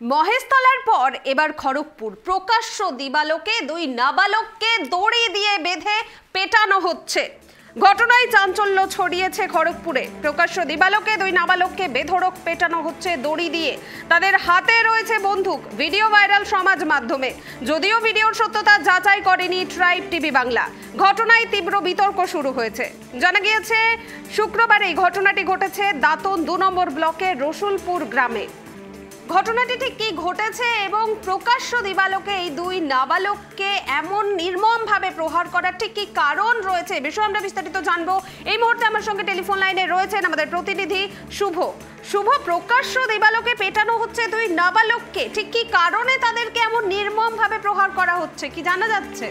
মহেশতলার পর এবার খড়গপুর। প্রকাশ্য দিবালোকে দুই নাবালককে দড়ি দিয়ে বেঁধে পেটানো হচ্ছে। ঘটনায় চাঞ্চল্য ছড়িয়েছে খড়গপুরে। প্রকাশ্য দিবালোকে দুই নাবালককে বেধড়ক পেটানো হচ্ছে দড়ি দিয়ে। তাদের হাতে রয়েছে বন্দুক। ভিডিও ভাইরাল সমাজ মাধ্যমে। যদিও ভিডিওর সত্যতা যাচাই করেনি ট্রাইব টিভি বাংলা। ঘটনায় তীব্র বিতর্ক শুরু হয়েছে। জানা গিয়েছে শুক্রবার এই ঘটনাটি ঘটেছে দাঁতন 2 নম্বর ব্লকের রসুলপুর গ্রামে। ঘটনাটি ঠিক কি ঘটেছে এবং প্রকাশ্য দিবালোকে এই দুই নাবালককে এমন নির্মমভাবে প্রহার করার ঠিক কি কারণ রয়েছে, বিষয়ে আমরা বিস্তারিত জানবো। এই মুহূর্তে আমার সঙ্গে টেলিফোন লাইনে রয়েছেন আমাদের প্রতিনিধি শুভ। শুভ, প্রকাশ্য দিবালোকে পেটানো হচ্ছে দুই নাবালককে, ঠিক কি কারণে তাদেরকে এমন নির্মমভাবে প্রহার করা হচ্ছে, কি জানা যাচ্ছে?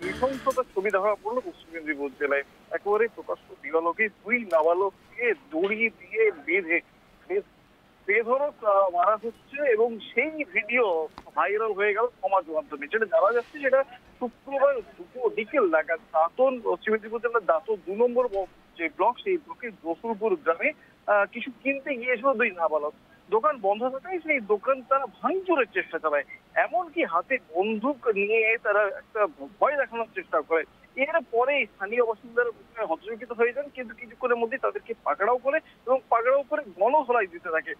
নৃশংসতার ছবি ধরা পড়লো পশ্চিম মেদিনীপুর জেলায়। একেবারে প্রকাশ্য দিবালোকে দুই নাবালককে দড়ি দিয়ে বেধড়ক মারা হচ্ছে এবং সেই ভিডিও ভাইরাল হয়ে গেল সমাজ মাধ্যমে। যেটা জানা যাচ্ছে সেটা শুক্রবার দুপুর বিকেল নাগাদ দাঁতন পশ্চিম মেদিনীপুর জেলার দাঁতন 2 নম্বর যে ব্লক, সেই ব্লকের রসুলপুর গ্রামে কিছু কিনতে গিয়েছিল দুই নাবালক। দোকান বন্ধ থাকায় সেই দোকান তারা ভাঙচুরের চেষ্টা চালায়, এমনকি হাতে বন্দুক নিয়ে তারা একটা ভয় দেখানোর চেষ্টা করে। এরপরে স্থানীয় বাসিন্দারা হতচকিত হয়ে যান, কিন্তু কিছুক্ষণের মধ্যে তাদেরকে পাকড়াও করে এবং পাকড়াও করে গণধোলাই দিতে থাকে।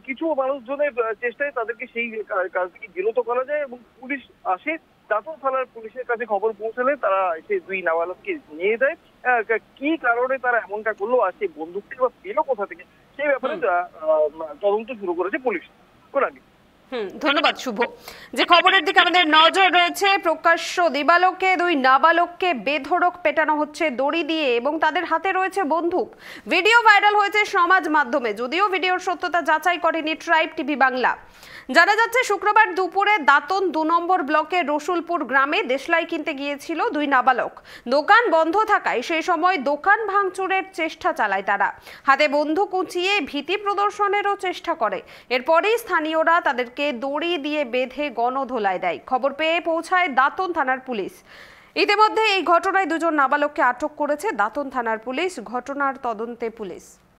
কিছু মানুষজনের চেষ্টায় তাদেরকে সেই কাজ থেকে বিরত করা যায় এবং পুলিশ আসে। দাঁতন থানার পুলিশের কাছে খবর পৌঁছালে তারা সেই দুই নাবালককে নিয়ে দেয়। কি কারণে তারা এমনটা করলো আর সেই বন্দুকটি বা পেলো কোথা থেকে, সেই ব্যাপারে তদন্ত শুরু করেছে পুলিশ। ধন্যবাদ শুভ। যে খবরের দিকে আমাদের নজর রয়েছে, প্রকাশ্য দিবালোকে দুই নাবালককে বেধড়ক পেটানো হচ্ছে দড়ি দিয়ে এবং তাদের হাতে রয়েছে বন্দুক। ভিডিও ভাইরাল হয়েছে সমাজ মাধ্যমে। যদিও ভিডিওর সত্যতা যাচাই করেনি ট্রাইব টিভি বাংলা। জানা যাচ্ছে শুক্রবার দুপুরে দাঁতন 2 নম্বর ব্লকের রসুলপুর গ্রামে দেশলাই কিনতে গিয়েছিল দুই নাবালক। দোকান বন্ধ থাকায় সেই সময় দোকান ভাঙচুরের চেষ্টা চালায় তারা। হাতে বন্দুক উঁচিয়ে ভীতি প্রদর্শনেরও চেষ্টা করে। এরপরেই স্থানীয়রা তাদেরকে দড়ি দিয়ে বেঁধে গণধোলাই দেয়। খবর পেয়ে পৌঁছায় দাঁতন থানার পুলিশ। ইতিমধ্যে এই ঘটনায় 2জন নাবালককে আটক করেছে দাঁতন থানার পুলিশ। ঘটনার তদন্তে পুলিশ।